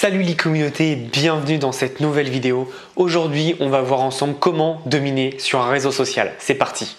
Salut les communautés, bienvenue dans cette nouvelle vidéo. Aujourd'hui, on va voir ensemble comment dominer sur un réseau social. C'est parti!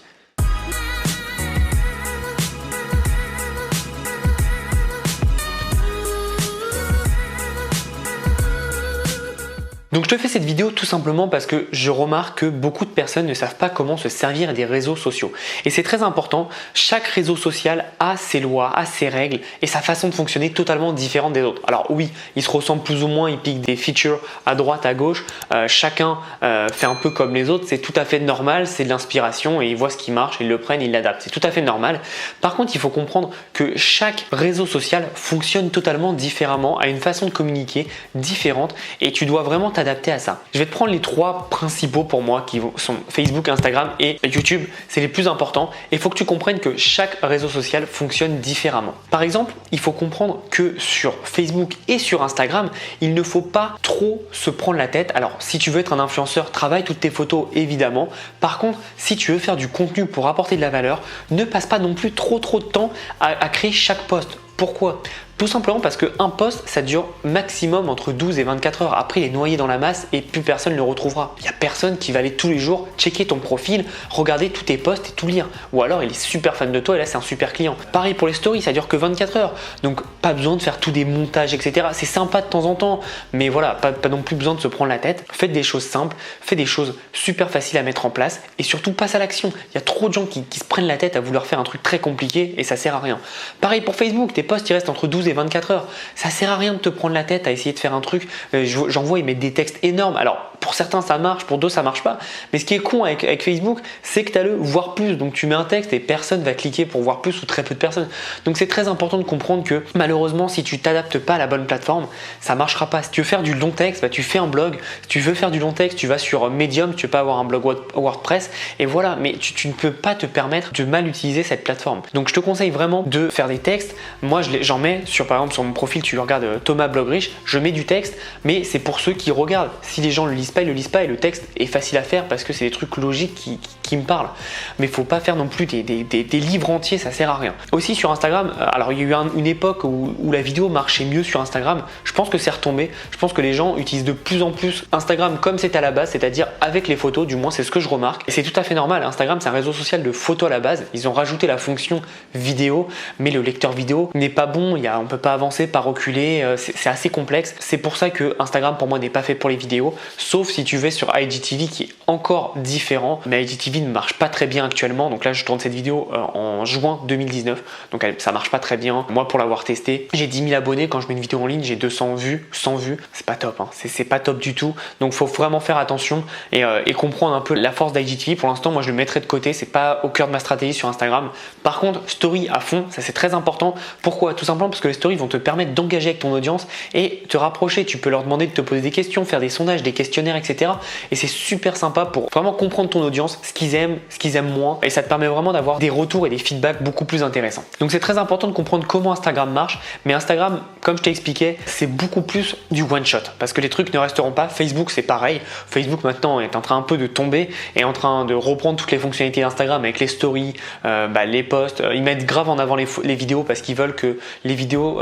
Donc je te fais cette vidéo tout simplement parce que je remarque que beaucoup de personnes ne savent pas comment se servir des réseaux sociaux. Et c'est très important, chaque réseau social a ses lois, a ses règles et sa façon de fonctionner totalement différente des autres. Alors oui, ils se ressemblent plus ou moins, ils piquent des features à droite, à gauche, chacun fait un peu comme les autres, c'est tout à fait normal, c'est de l'inspiration et ils voient ce qui marche, ils le prennent, ils l'adaptent, c'est tout à fait normal. Par contre, il faut comprendre que chaque réseau social fonctionne totalement différemment, a une façon de communiquer différente et tu dois vraiment adapté à ça. Je vais te prendre les trois principaux pour moi qui sont Facebook, Instagram et YouTube. C'est les plus importants et il faut que tu comprennes que chaque réseau social fonctionne différemment. Par exemple, il faut comprendre que sur Facebook et sur Instagram, il ne faut pas trop se prendre la tête. Alors, si tu veux être un influenceur, travaille toutes tes photos évidemment. Par contre, si tu veux faire du contenu pour apporter de la valeur, ne passe pas non plus trop de temps à créer chaque post. Pourquoi ? Tout simplement parce qu'un post, ça dure maximum entre 12 et 24 heures. Après, il est noyé dans la masse et plus personne ne le retrouvera. Il n'y a personne qui va aller tous les jours checker ton profil, regarder tous tes posts et tout lire. Ou alors, il est super fan de toi et là, c'est un super client. Pareil pour les stories, ça dure que 24 heures. Donc, pas besoin de faire tous des montages, etc. C'est sympa de temps en temps, mais voilà, pas non plus besoin de se prendre la tête. Faites des choses simples, faites des choses super faciles à mettre en place et surtout, passe à l'action. Il y a trop de gens qui se prennent la tête à vouloir faire un truc très compliqué et ça sert à rien. Pareil pour Facebook, tes posts, ils restent entre 12 et 24 heures. Ça sert à rien de te prendre la tête à essayer de faire un truc. J'en vois, ils mettent des textes énormes. Alors, pour certains, ça marche, pour d'autres, ça marche pas. Mais ce qui est con avec Facebook, c'est que tu as le voir plus. Donc, tu mets un texte et personne va cliquer pour voir plus ou très peu de personnes. Donc, c'est très important de comprendre que malheureusement, si tu t'adaptes pas à la bonne plateforme, ça marchera pas. Si tu veux faire du long texte, tu fais un blog. Si tu veux faire du long texte, tu vas sur Medium, tu peux pas avoir un blog WordPress. Et voilà, mais tu ne peux pas te permettre de mal utiliser cette plateforme. Donc, je te conseille vraiment de faire des textes. Moi, j'en mets par exemple sur mon profil, tu regardes Thomas Blog Riche, je mets du texte, mais c'est pour ceux qui regardent. Si les gens ne le lisent pas, ils le lisent pas et le texte est facile à faire parce que c'est des trucs logiques qui me parlent. Mais il ne faut pas faire non plus des livres entiers, ça sert à rien. Aussi sur Instagram, alors il y a eu une époque où la vidéo marchait mieux sur Instagram. Je pense que c'est retombé. Je pense que les gens utilisent de plus en plus Instagram comme c'était à la base, c'est-à-dire avec les photos, du moins c'est ce que je remarque. Et c'est tout à fait normal. Instagram, c'est un réseau social de photos à la base. Ils ont rajouté la fonction vidéo, mais le lecteur vidéo n'est pas bon. On ne peut pas avancer, pas reculer, c'est assez complexe. C'est pour ça que Instagram pour moi n'est pas fait pour les vidéos, sauf si tu vas sur IGTV qui est encore différent. Mais IGTV ne marche pas très bien actuellement, donc là je tourne cette vidéo en juin 2019, donc ça marche pas très bien. Moi pour l'avoir testé, j'ai 10 000 abonnés, quand je mets une vidéo en ligne j'ai 200 vues, 100 vues, c'est pas top, hein. C'est pas top du tout, donc faut vraiment faire attention et comprendre un peu la force d'IGTV. Pour l'instant moi je le mettrai de côté, c'est pas au cœur de ma stratégie sur Instagram. Par contre story à fond, ça c'est très important. Pourquoi ? Tout simplement parce que les stories vont te permettre d'engager avec ton audience et te rapprocher. Tu peux leur demander de te poser des questions, faire des sondages, des questionnaires, etc. Et c'est super sympa pour vraiment comprendre ton audience, ce qu'ils aiment moins. Et ça te permet vraiment d'avoir des retours et des feedbacks beaucoup plus intéressants. Donc c'est très important de comprendre comment Instagram marche. Mais Instagram, comme je t'ai expliqué, c'est beaucoup plus du one shot parce que les trucs ne resteront pas. Facebook, c'est pareil. Facebook maintenant est en train un peu de tomber et en train de reprendre toutes les fonctionnalités d'Instagram avec les stories, les posts. Ils mettent grave en avant les vidéos parce qu'ils veulent que les vidéos,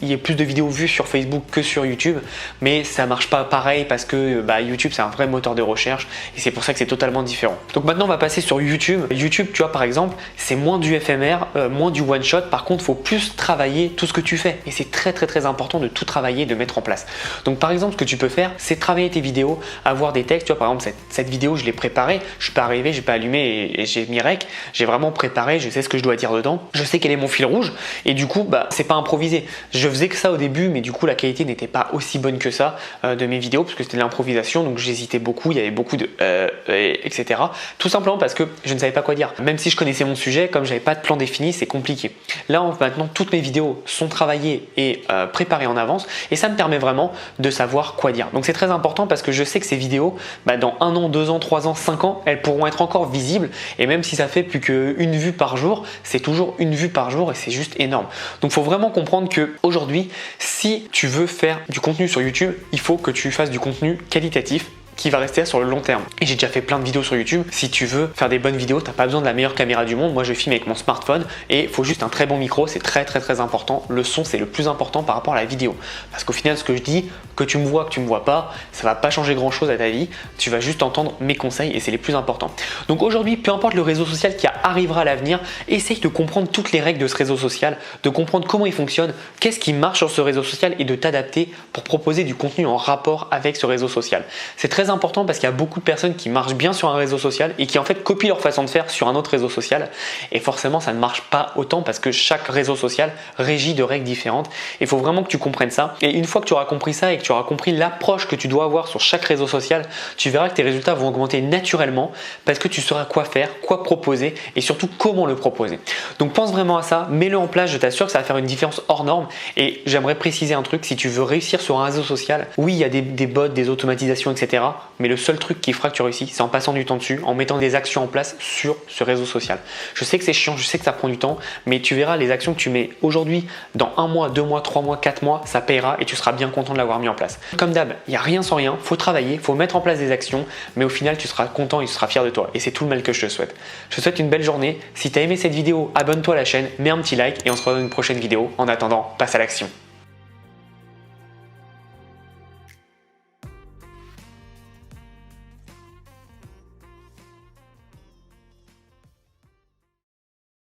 il y ait plus de vidéos vues sur Facebook que sur YouTube, mais ça marche pas pareil parce que YouTube c'est un vrai moteur de recherche et c'est pour ça que c'est totalement différent. Donc maintenant on va passer sur YouTube. YouTube, tu vois par exemple, c'est moins du éphémère, moins du one shot. Par contre, il faut plus travailler tout ce que tu fais et c'est très important de tout travailler, de mettre en place. Donc par exemple, ce que tu peux faire, c'est travailler tes vidéos, avoir des textes. Tu vois par exemple cette vidéo, je l'ai préparée, je suis pas arrivé, j'ai pas allumé et j'ai mis rec. J'ai vraiment préparé, je sais ce que je dois dire dedans, je sais quel est mon fil rouge et du coup c'est pas improvisé. Je faisais que ça au début, mais du coup la qualité n'était pas aussi bonne que ça de mes vidéos parce que c'était de l'improvisation, donc j'hésitais beaucoup, il y avait beaucoup de etc. Tout simplement parce que je ne savais pas quoi dire. Même si je connaissais mon sujet, comme j'avais pas de plan défini, c'est compliqué. Là maintenant toutes mes vidéos sont travaillées et préparées en avance et ça me permet vraiment de savoir quoi dire. Donc c'est très important parce que je sais que ces vidéos, dans 1 an, 2 ans, 3 ans, 5 ans, elles pourront être encore visibles et même si ça fait plus qu'une vue par jour, c'est toujours une vue par jour et c'est juste énorme. Donc il faut vraiment comprendre que aujourd'hui, si tu veux faire du contenu sur YouTube, il faut que tu fasses du contenu qualitatif qui va rester là sur le long terme. Et j'ai déjà fait plein de vidéos sur YouTube. Si tu veux faire des bonnes vidéos, t'as pas besoin de la meilleure caméra du monde. Moi, je filme avec mon smartphone et il faut juste un très bon micro. C'est très important. Le son, c'est le plus important par rapport à la vidéo. Parce qu'au final, ce que je dis, que tu me vois, que tu me vois pas, ça va pas changer grand chose à ta vie. Tu vas juste entendre mes conseils et c'est les plus importants. Donc aujourd'hui, peu importe le réseau social qui arrivera à l'avenir, essaye de comprendre toutes les règles de ce réseau social, de comprendre comment il fonctionne, qu'est-ce qui marche sur ce réseau social et de t'adapter pour proposer du contenu en rapport avec ce réseau social. C'est très important parce qu'il y a beaucoup de personnes qui marchent bien sur un réseau social et qui en fait copient leur façon de faire sur un autre réseau social et forcément ça ne marche pas autant parce que chaque réseau social régit de règles différentes. Il faut vraiment que tu comprennes ça et une fois que tu auras compris ça et que tu auras compris l'approche que tu dois avoir sur chaque réseau social, tu verras que tes résultats vont augmenter naturellement parce que tu sauras quoi faire, quoi proposer et surtout comment le proposer. Donc pense vraiment à ça, mets-le en place, je t'assure que ça va faire une différence hors norme. Et j'aimerais préciser un truc, si tu veux réussir sur un réseau social, oui il y a des bots, des automatisations, etc. Mais le seul truc qui fera que tu réussis, c'est en passant du temps dessus, en mettant des actions en place sur ce réseau social. Je sais que c'est chiant, je sais que ça prend du temps, mais tu verras les actions que tu mets aujourd'hui, dans 1 mois, 2 mois, 3 mois, 4 mois, ça payera et tu seras bien content de l'avoir mis en place. Comme d'hab, il n'y a rien sans rien, il faut travailler, il faut mettre en place des actions, mais au final tu seras content et tu seras fier de toi. Et c'est tout le mal que je te souhaite. Je te souhaite une belle journée. Si tu as aimé cette vidéo, abonne-toi à la chaîne, mets un petit like et on se retrouve dans une prochaine vidéo. En attendant, passe à l'action.